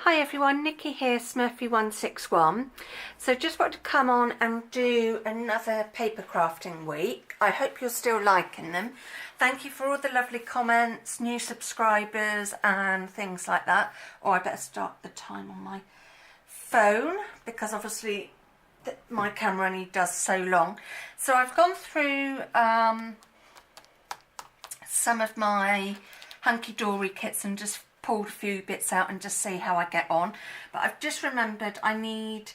Hi everyone, Nikki here, Smurfy161. So just wanted to come on and do another paper crafting week. I hope you're still liking them. Thank you for all the lovely comments, new subscribers and things like that. Oh, I better start the time on my phone because obviously my camera only does so long. So I've gone through some of my hunky-dory kits and just pulled a few bits out and just see how I get on. But I've just remembered I need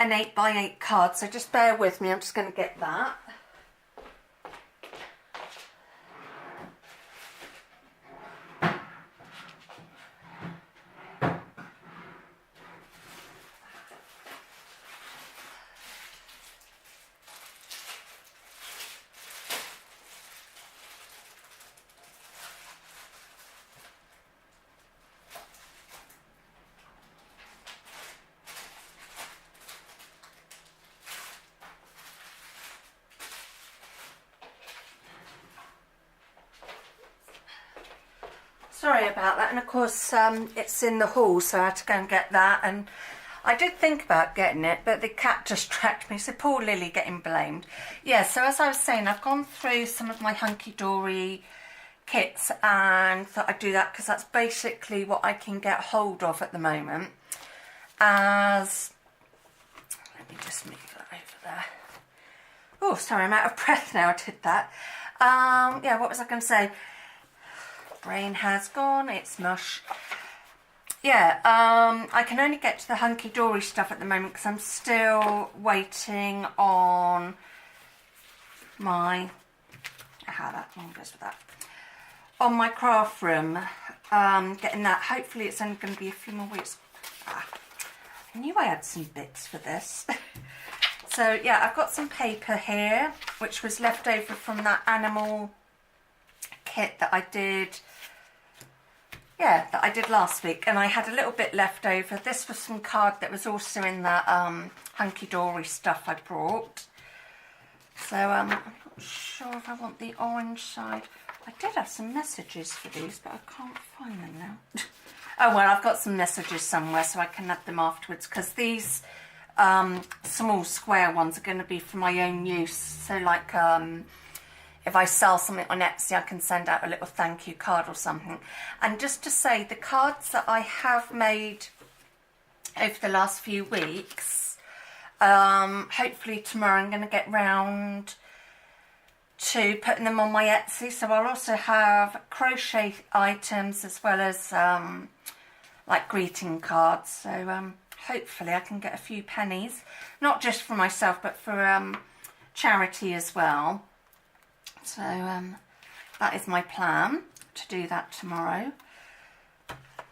an 8x8 card, so just bear with me. I'm just going to get that. Sorry about that, and of course it's in the hall, so I had to go and get that, and I did think about getting it, but the cat distracted me, so poor Lily getting blamed. Yeah, so as I was saying, I've gone through some of my hunky-dory kits and thought I'd do that because that's basically what I can get hold of at the moment. As, let me just move that over there. Oh, sorry, I'm out of breath now I did that. Yeah, what was I going to say? Brain has gone, it's mush. Yeah, I can only get to the hunky-dory stuff at the moment because I'm still waiting on my, how that one goes with that, on my craft room, getting that. Hopefully it's only going to be a few more weeks. I knew I had some bits for this. So yeah, I've got some paper here, which was left over from that animal kit that I did, last week, and I had a little bit left over. This was some card that was also in that hunky-dory stuff I brought. So I'm not sure if I want the orange side. I did have some messages for these, but I can't find them now. Oh well, I've got some messages somewhere, so I can add them afterwards, because these small square ones are going to be for my own use. So like if I sell something on Etsy, I can send out a little thank you card or something. And just to say, the cards that I have made over the last few weeks, hopefully tomorrow I'm going to get round to putting them on my Etsy. So I'll also have crochet items as well as like greeting cards. So hopefully I can get a few pennies, not just for myself, but for charity as well. So that is my plan, to do that tomorrow,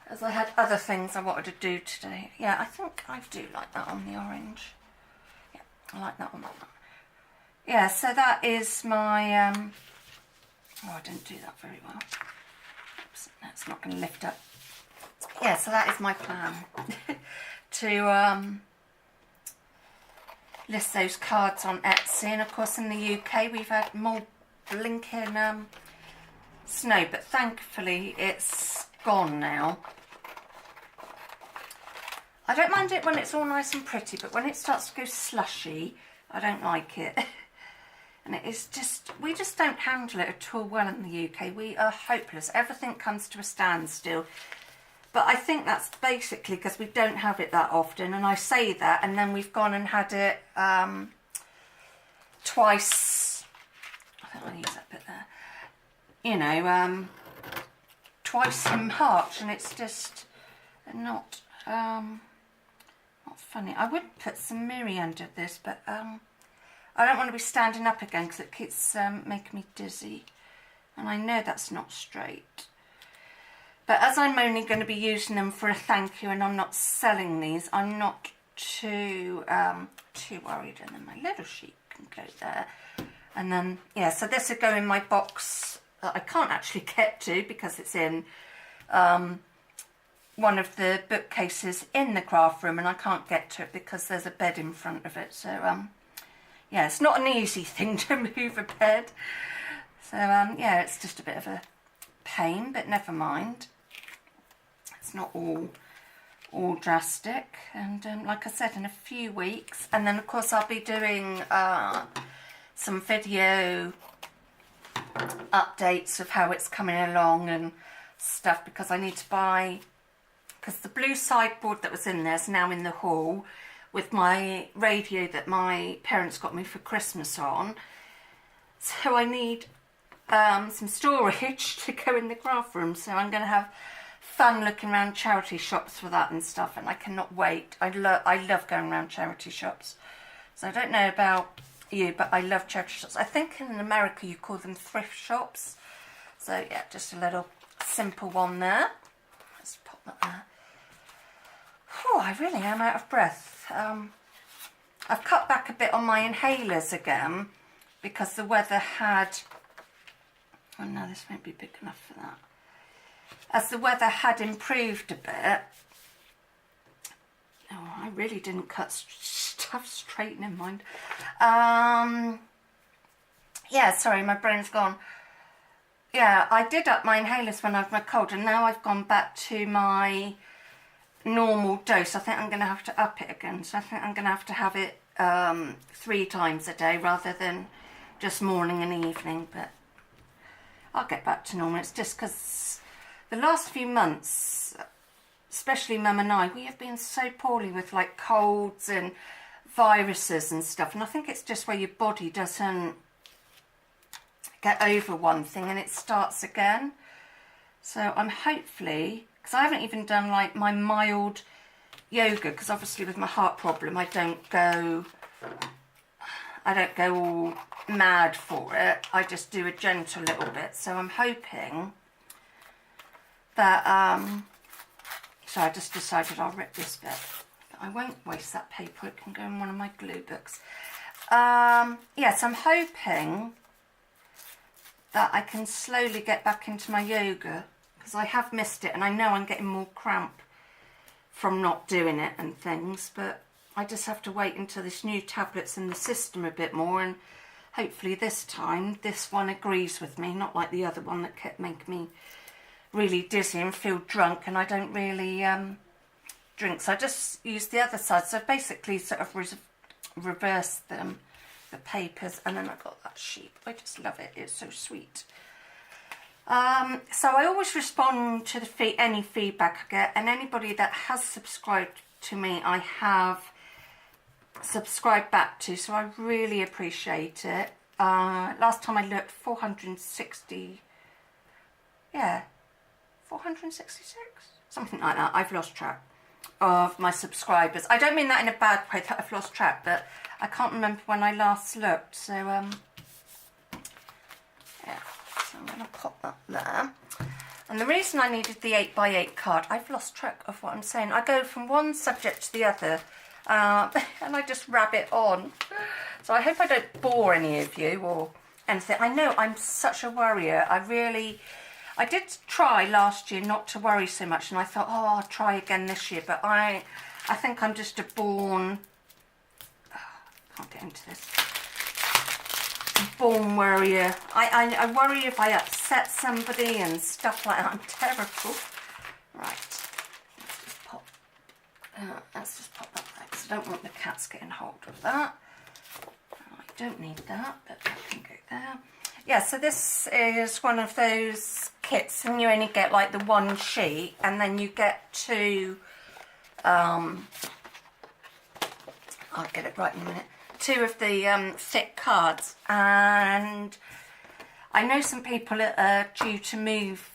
as I had other things I wanted to do today. Yeah, I think I do like that on the orange. Yeah, I like that one. Yeah, so that is my, oh, I didn't do that very well. Oops, that's not going to lift up. Yeah, so that is my plan, to list those cards on Etsy. And of course in the UK we've had more blinking snow, but thankfully it's gone now. I don't mind it when it's all nice and pretty, but when it starts to go slushy, I don't like it. And it is just, we just don't handle it at all well in the UK. We are hopeless. Everything comes to a standstill. But I think that's basically because we don't have it that often. And I say that, and then we've gone and had it twice. I think I'll use that bit there. You know, twice in March, and it's just not funny. I would put some Miri under this, but I don't want to be standing up again because it keeps making me dizzy, and I know that's not straight. But as I'm only going to be using them for a thank you, and I'm not selling these, I'm not too worried. And then my little sheet can go there. And then, yeah, so this will go in my box that I can't actually get to because it's in one of the bookcases in the craft room, and I can't get to it because there's a bed in front of it. So, yeah, it's not an easy thing to move a bed. So, yeah, it's just a bit of a pain, but never mind. It's not all all drastic. And like I said, in a few weeks, and then of course I'll be doing some video updates of how it's coming along and stuff, because I need to buy, because the blue sideboard that was in there is now in the hall with my radio that my parents got me for Christmas on. So I need some storage to go in the craft room. So I'm going to have fun looking around charity shops for that and stuff, and I cannot wait. I love going around charity shops. So I don't know about you, but I love charity shops. I think in America you call them thrift shops. So yeah, just a little simple one there. Let's pop that there. Oh, I really am out of breath. I've cut back a bit on my inhalers again because the weather had... Oh no, this won't be big enough for that. As the weather had improved a bit... Oh, I really didn't cut stuff straight, never mind. Yeah, sorry, my brain's gone. Yeah, I did up my inhalers when I had my cold, and now I've gone back to my normal dose. I think I'm going to have to up it again. So I think I'm going to have it 3 times a day rather than just morning and evening. But I'll get back to normal. It's just because the last few months, especially Mum and I, we have been so poorly with like colds and viruses and stuff. And I think it's just where your body doesn't get over one thing and it starts again. So I'm hopefully... Because I haven't even done like my mild yoga, because obviously with my heart problem I don't go all mad for it. I just do a gentle little bit. So I'm hoping that so I just decided I'll rip this bit. I won't waste that paper, it can go in one of my glue books. Yes, I'm hoping that I can slowly get back into my yoga, because I have missed it and I know I'm getting more cramp from not doing it and things, but I just have to wait until this new tablet's in the system a bit more, and hopefully this time this one agrees with me, not like the other one that kept making me really dizzy and feel drunk, and I don't really drink, so I just use the other side. So I've basically sort of reversed them, the papers, and then I got that sheet. I just love it, it's so sweet. So I always respond to any feedback I get, and anybody that has subscribed to me I have subscribed back to, so I really appreciate it. Last time I looked, 460, yeah, 466, something like that. I've lost track of my subscribers. I don't mean that in a bad way that I've lost track, but I can't remember when I last looked, so yeah. So I'm going to pop that there. And the reason I needed the 8x8 card, I've lost track of what I'm saying. I go from one subject to the other, and I just rabbit on. So I hope I don't bore any of you or anything. I know I'm such a worrier. I did try last year not to worry so much, and I thought, oh, I'll try again this year. But I think I'm just a born... can't get into this. Born worrier. I worry if I upset somebody and stuff like that. I'm terrible. Right. Let's just pop that back, because I don't want the cats getting hold of that. I don't need that, but that can go there. Yeah, so this is one of those kits, and you only get like the one sheet, and then you get 2, I'll get it right in a minute, 2 of the thick cards. And I know some people are due to move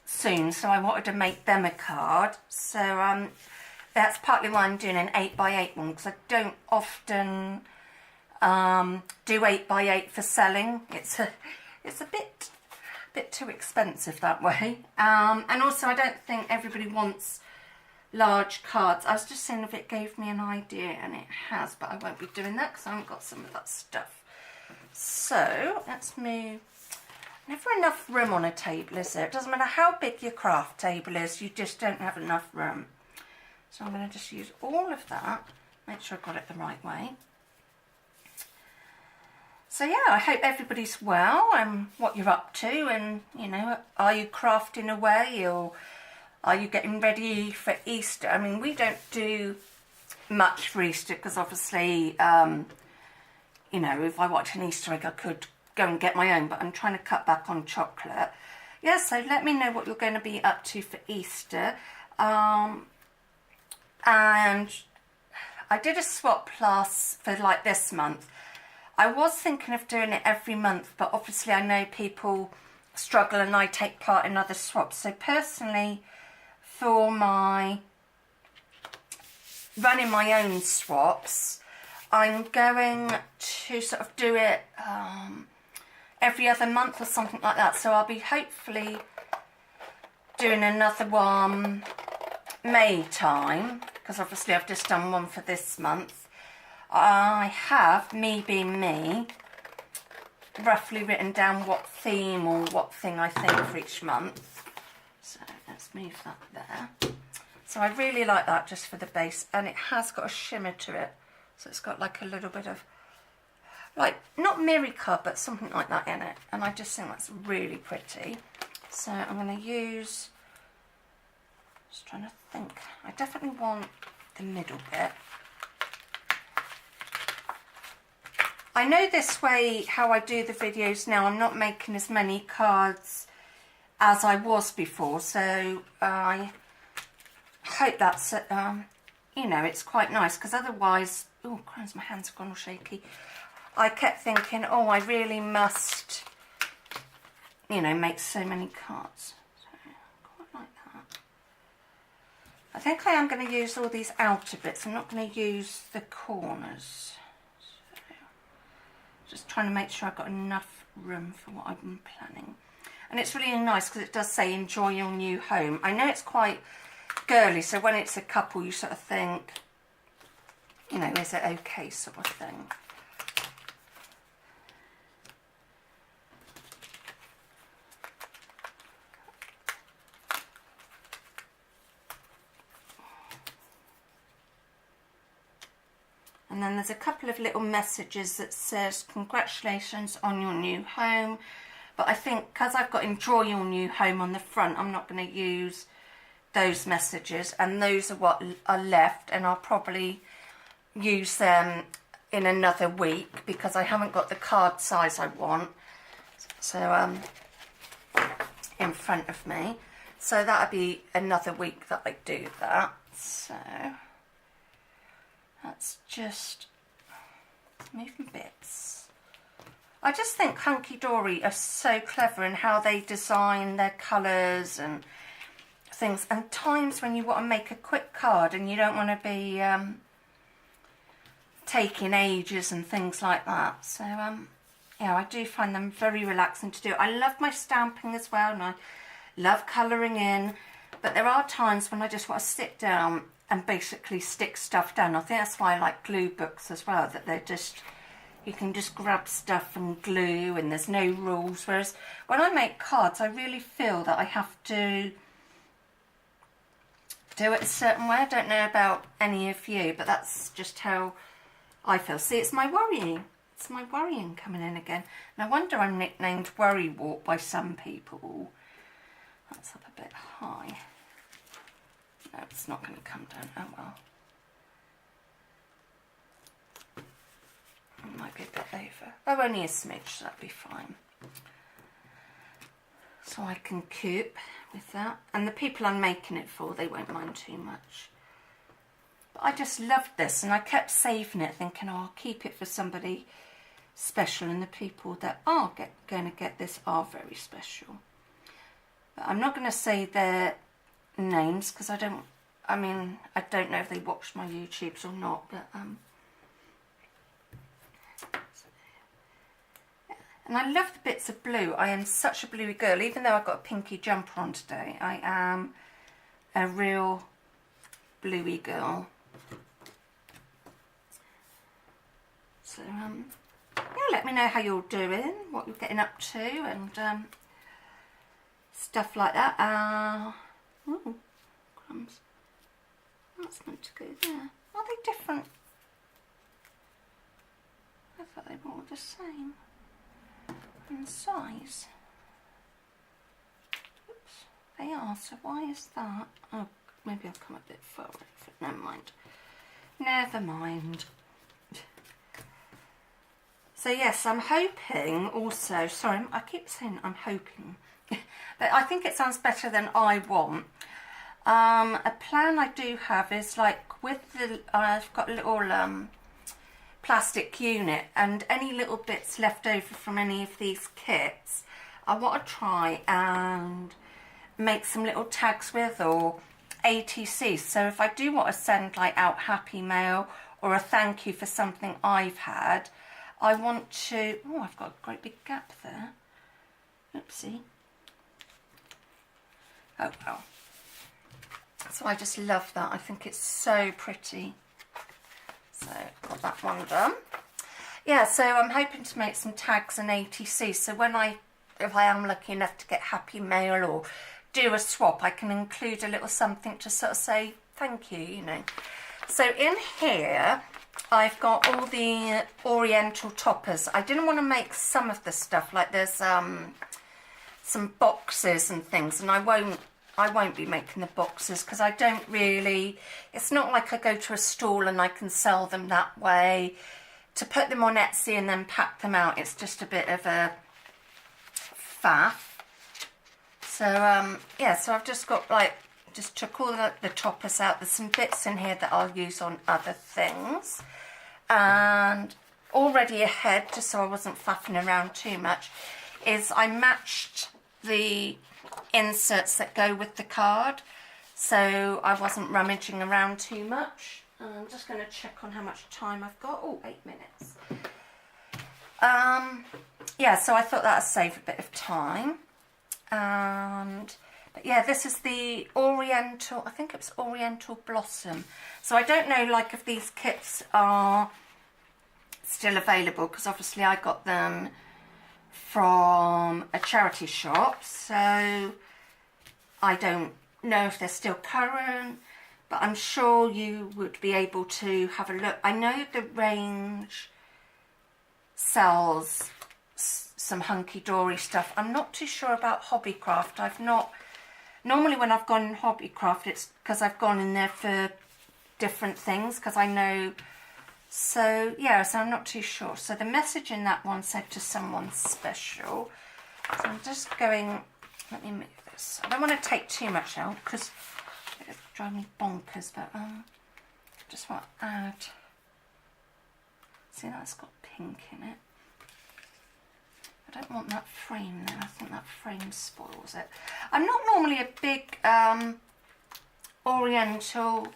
soon, so I wanted to make them a card. So that's partly why I'm doing an 8x8 one, because I don't often do 8x8 for selling. It's a bit too expensive that way, and also I don't think everybody wants large cards. I was just saying if it gave me an idea, and it has, but I won't be doing that because I haven't got some of that stuff. So let's move. Never enough room on a table, is there? It doesn't matter how big your craft table is, you just don't have enough room. So I'm going to just use all of that, make sure I got it the right way. So yeah, I hope everybody's well and what you're up to, and you know, are you crafting away, or Are you getting ready for Easter? I mean, we don't do much for Easter because obviously, you know, if I watch an Easter egg, I could go and get my own, but I'm trying to cut back on chocolate. Yeah, so let me know what you're going to be up to for Easter. And I did a swap class for like this month. I was thinking of doing it every month, but obviously I know people struggle and I take part in other swaps. So personally, for my running my own swaps, I'm going to sort of do it every other month or something like that. So I'll be hopefully doing another one May time, because obviously I've just done one for this month. I have, me being me, roughly written down what theme or what thing I think for each month. So let's move that there. So I really like that just for the base, and it has got a shimmer to it. So it's got like a little bit of, like, not Miracle, but something like that in it. And I just think that's really pretty. So I'm going to use, just trying to think, I definitely want the middle bit. I know this way how I do the videos now, I'm not making as many cards as I was before, so I hope that's, you know, it's quite nice, because otherwise, oh, crumbs, my hands have gone all shaky. I kept thinking, oh, I really must, you know, make so many cards. So, quite like that. I think I am going to use all these outer bits. I'm not going to use the corners. Just trying to make sure I've got enough room for what I've been planning. And it's really nice because it does say enjoy your new home. I know it's quite girly, so when it's a couple you sort of think, you know, is it okay sort of thing. And then there's a couple of little messages that says congratulations on your new home. But I think because I've got enjoy your new home on the front, I'm not going to use those messages. And those are what are left, and I'll probably use them in another week because I haven't got the card size I want. So in front of me. So that'll be another week that I do that. So that's just moving bits. I just think Hunky Dory are so clever in how they design their colours and things. And times when you want to make a quick card and you don't want to be taking ages and things like that. So yeah, I do find them very relaxing to do. I love my stamping as well, and I love colouring in. But there are times when I just want to sit down and basically stick stuff down. I think that's why I like glue books as well, that they're just, you can just grab stuff and glue and there's no rules. Whereas when I make cards, I really feel that I have to do it a certain way. I don't know about any of you, but that's just how I feel. See, it's my worrying. It's my worrying coming in again. No wonder I'm nicknamed Worry Walk by some people. That's up a bit high. No, it's not going to come down. Oh well. It might be a bit over. Oh, only a smidge, so that'd be fine. So I can cope with that. And the people I'm making it for, they won't mind too much. But I just loved this, and I kept saving it, thinking, oh, I'll keep it for somebody special, and the people that are going to get this are very special. But I'm not going to say their names because I don't know if they watch my YouTubes or not, but and I love the bits of blue. I am such a bluey girl, even though I've got a pinky jumper on today. I am a real bluey girl. So yeah, let me know how you're doing, what you're getting up to, and stuff like that. Oh, crumbs. That's meant to go there. Are they different? I thought they were all the same in size. Oops. They are, so why is that? Oh, maybe I've come a bit far over it. Never mind. Never mind. So yes, I'm hoping also, sorry, I keep saying I'm hoping, but I think it sounds better than I want. A plan I do have is like with the, I've got a little plastic unit, and any little bits left over from any of these kits, I want to try and make some little tags with, or ATCs. So if I do want to send like out happy mail or a thank you for something I've had, I want to, oh, I've got a great big gap there. Oopsie. Oh well. So I just love that. I think it's so pretty. So got that one done. Yeah, so I'm hoping to make some tags and ATCs. So when if I am lucky enough to get happy mail or do a swap, I can include a little something to sort of say thank you, you know. So in here, I've got all the oriental toppers. I didn't want to make some of the stuff, like there's some boxes and things, and I won't be making the boxes because I don't really, it's not like I go to a stall and I can sell them that way. To put them on Etsy and then pack them out, it's just a bit of a faff. So yeah, so I've just got like, just took all the toppers out. There's some bits in here that I'll use on other things. And already ahead, just so I wasn't faffing around too much, is I matched the inserts that go with the card, so I wasn't rummaging around too much. I'm just going to check on how much time I've got. Oh, 8 minutes. Yeah, so I thought that'd save a bit of time. But yeah, this is the Oriental, I think it was Oriental Blossom. So I don't know like if these kits are still available, because obviously I got them from a charity shop, so I don't know if they're still current, but I'm sure you would be able to have a look. I know the range sells some hunky-dory stuff. I'm not too sure about Hobbycraft. I've not, normally when I've gone in Hobbycraft, it's because I've gone in there for different things, because I know. So yeah, so I'm not too sure. So the message in that one said to someone special. So I'm just going, let me move this. I don't want to take too much out because it'll drive me bonkers, but just want to add, see, that's got pink in it. I don't want that frame there. I think that frame spoils it. I'm not normally a big Oriental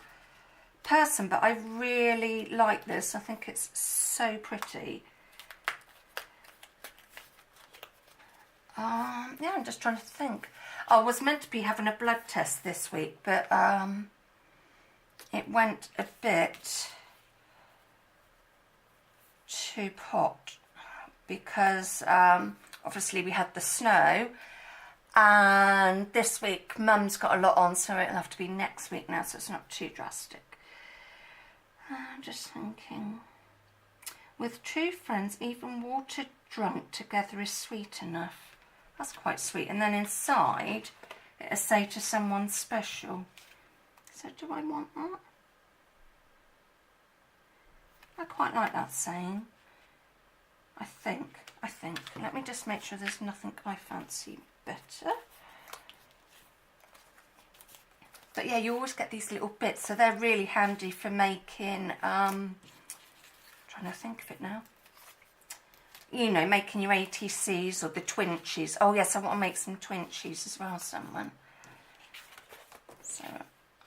person, but I really like this. I think it's so pretty. Yeah, I'm just trying to think. I was meant to be having a blood test this week, but it went a bit too pot because obviously we had the snow, and this week Mum's got a lot on, so it'll have to be next week now, so it's not too drastic. I'm just thinking, with true friends, even water drunk together is sweet enough. That's quite sweet. And then inside, it'll say to someone special. So do I want that? I quite like that saying. I think. Let me just make sure there's nothing I fancy better. But yeah, you always get these little bits, so they're really handy for making, trying to think of it now, you know, making your ATCs or the twinchies. Oh yes, I want to make some twinchies as well, someone. So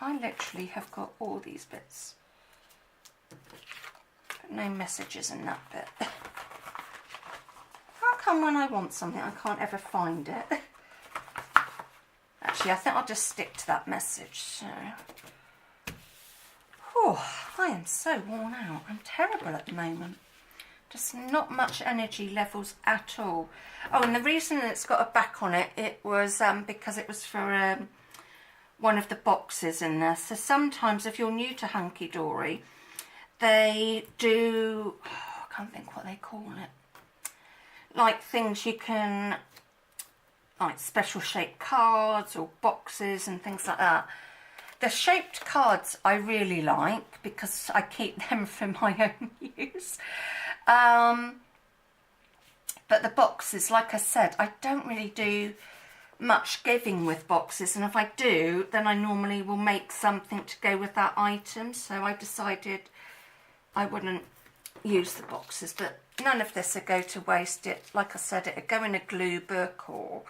I literally have got all these bits, but no messages in that bit. How come when I want something I can't ever find it? Actually, I think I'll just stick to that message. So, I am so worn out. I'm terrible at the moment. Just not much energy levels at all. Oh, and the reason it's got a back on it, it was because it was for one of the boxes in there. So sometimes if you're new to Hunky Dory, they do, I can't think what they call it, like things you can like special shaped cards or boxes and things like that. The shaped cards I really like because I keep them for my own use. But the boxes, like I said, I don't really do much giving with boxes, and if I do, then I normally will make something to go with that item. So I decided I wouldn't use the boxes, but none of this would go to waste. It, like I said, it would go in a glue book, or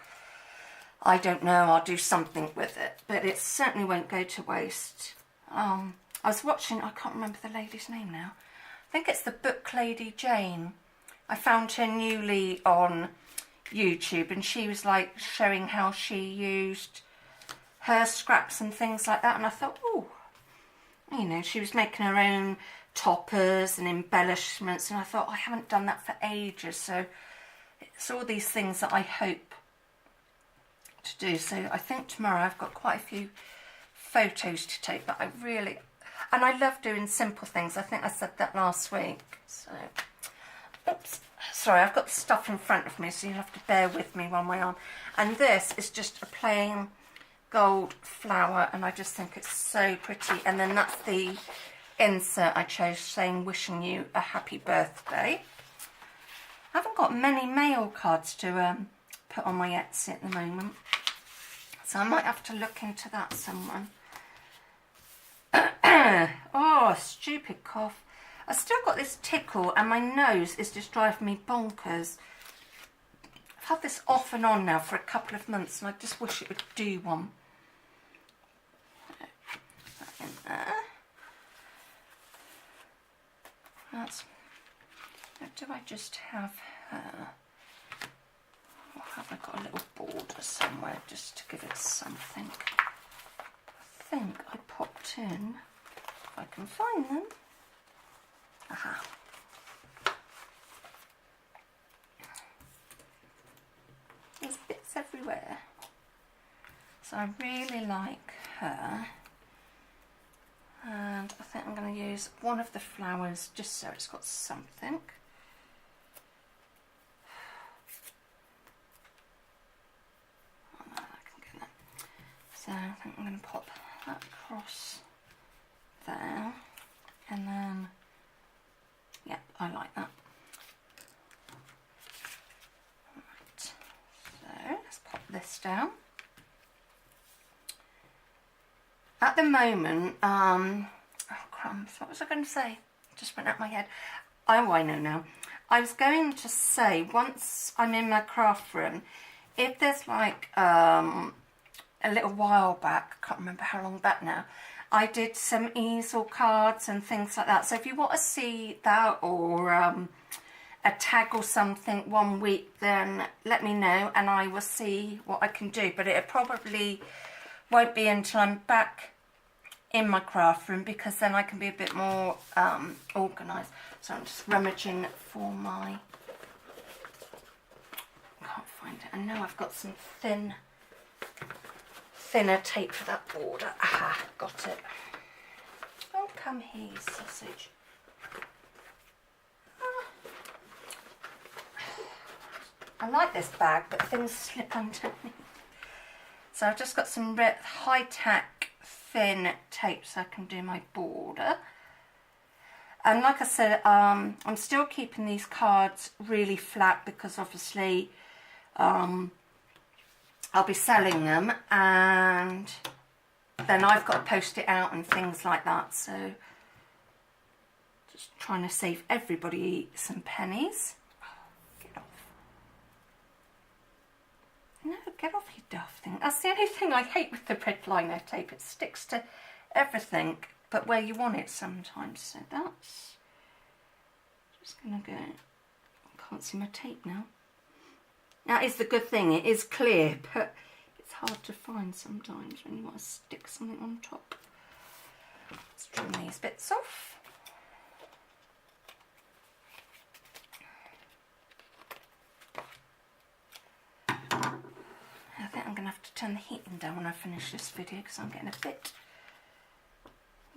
I don't know, I'll do something with it, but it certainly won't go to waste. I was watching, I can't remember the lady's name now. I think it's the Book Lady Jane. I found her newly on YouTube, and she was like showing how she used her scraps and things like that, and I thought, oh, you know, she was making her own toppers and embellishments, and I thought, I haven't done that for ages, so it's all these things that I hope to do. So I think tomorrow I've got quite a few photos to take, but I really, and I love doing simple things. I think I said that last week. So, oops, sorry, I've got the stuff in front of me, so you'll have to bear with me while my arm. And this is just a plain gold flower, and I just think it's so pretty. And then that's the insert I chose saying wishing you a happy birthday. I haven't got many mail cards to put on my Etsy at the moment, so I might have to look into that someone. Oh, stupid cough. I've still got this tickle and my nose is just driving me bonkers. I've had this off and on now for a couple of months, and I just wish it would do one. Put that in there. That's, do I just have her? Or have I got a little border somewhere just to give it something? I think I popped in, if I can find them. Aha. There's bits everywhere. So I really like her. And I think I'm going to use one of the flowers just so it's got something. Oh, no, I can get that. So I think I'm going to pop that across there. And then, yep, I like that. Right, so let's pop this down. At the moment, oh crumbs, what was I going to say? Just went out my head. Oh, I know now. I was going to say, once I'm in my craft room, if there's like a little while back, I can't remember how long back now, I did some easel cards and things like that. So if you want to see that, or a tag or something one week, then let me know and I will see what I can do. But it probably won't be until I'm back in my craft room, because then I can be a bit more organised. So I'm just rummaging for my, I can't find it. I know I've got some thinner tape for that border. Aha, got it. Oh, come here, you sausage. I like this bag, but things slip underneath. So I've just got some high-tack thin tape so I can do my border. And like I said, I'm still keeping these cards really flat because obviously I'll be selling them, and then I've got to post it out and things like that. So just trying to save everybody some pennies. Get off. No, get off, you daft thing. That's the only thing I hate with the red liner tape. It sticks to everything but where you want it sometimes. So that's just going to go. I can't see my tape now. That is the good thing. It is clear, but it's hard to find sometimes when you want to stick something on top. Let's trim these bits off. I think I'm going to have to turn the heating down when I finish this video because I'm getting a bit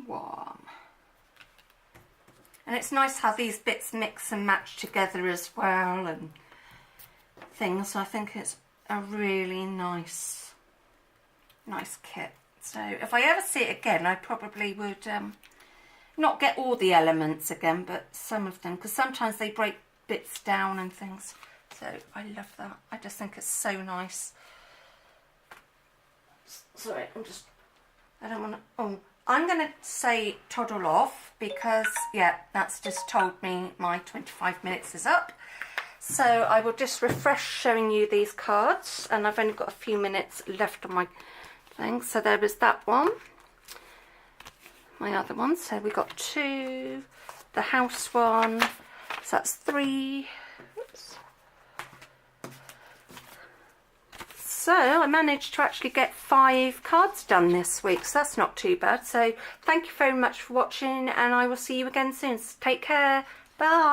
warm. And it's nice how these bits mix and match together as well and things. So I think it's a really nice kit. So if I ever see it again, I probably would not get all the elements again, but some of them, because sometimes they break bits down and things. So I love that. I just think it's so nice. Sorry, I don't want to, oh, I'm going to say toddle off because, yeah, that's just told me my 25 minutes is up. So I will just refresh showing you these cards, and I've only got a few minutes left on my thing. So there was that one, my other one. So we got 2, the house one, so that's 3. Oops. So I managed to actually get 5 cards done this week, so that's not too bad. So thank you very much for watching, and I will see you again soon. So take care. Bye.